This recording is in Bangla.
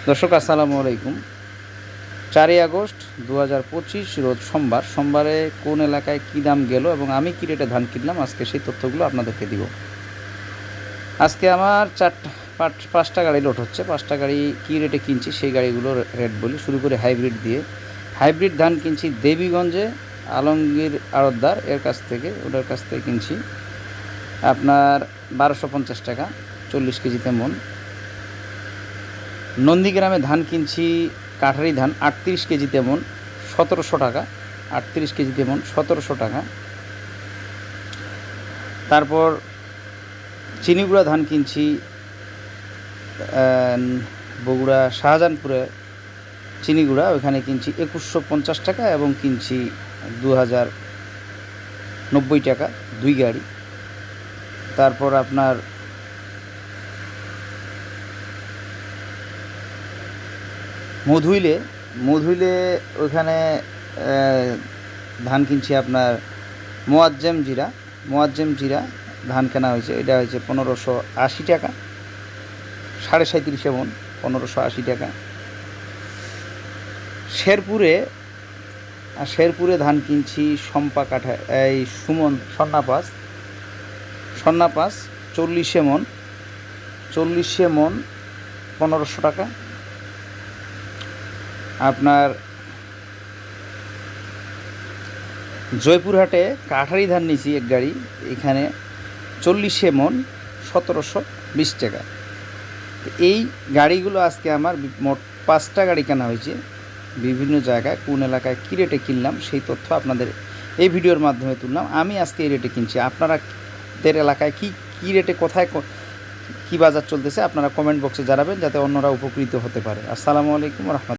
দর্শক আসসালামু আলাইকুম। 4ই আগস্ট 2025 রোজ সোমবারে কোন এলাকায় কী দাম গেল এবং আমি কী রেটে ধান কিনলাম আজকে সেই তথ্যগুলো আপনাদেরকে দিব। আজকে আমার পাঁচটা গাড়ি লোড হচ্ছে। 5টা গাড়ি কী রেটে কিনছি সেই গাড়িগুলোর রেট বলি। শুরু করে হাইব্রিড দিয়ে। হাইব্রিড ধান কিনছি দেবীগঞ্জে আলমগীর আড়তদার ওনার কাছ থেকে কিনছি আপনার 1250 টাকা 40 কেজিতে মন। নন্দীগ্রামে ধান কিনছি কাঠারি ধান 38 কেজিতে মন 1700 টাকা। 38 কেজিতে মন 1700 টাকা। তারপর চিনিগুড়া ধান কিনছি বগুড়া শাহজাহানপুরে চিনিগুড়া, ওইখানে কিনছি 2150 টাকা এবং কিনছি 2090 টাকা 2 গাড়ি। তারপর আপনার মধুইলে ওইখানে ধান কিনছি আপনার মোয়াজ্জেম জিরা ধান কেনা হয়েছে। এটা হয়েছে 1580 টাকা, 37.5 মন 1580 টাকা। শেরপুরে ধান কিনছি সম্পা কাঠা এই সুমন সন্নাপাস 40 মন 1500 টাকা। আপনার জয়পুরহাটে কাঠারি ধান নিয়েছি এক গাড়ি, এখানে 40 মন 1720 টাকা। এই গাড়িগুলো আজকে আমার মোট 5টা গাড়ি কেনা হয়েছে। বিভিন্ন জায়গায় কোন এলাকায় কী রেটে কিনলাম সেই তথ্য আপনাদের এই ভিডিওর মাধ্যমে তুললাম। আমি আজকে এই রেটে কিনছি। আপনাদের এলাকায় কী রেটে কোথায় কী বাজার চলতেছে আপনারা কমেন্ট বক্সে জানাবেন, যাতে অন্যরা উপকৃত হতে পারে। আসসালামু আলাইকুম রহমতুল্লাহ।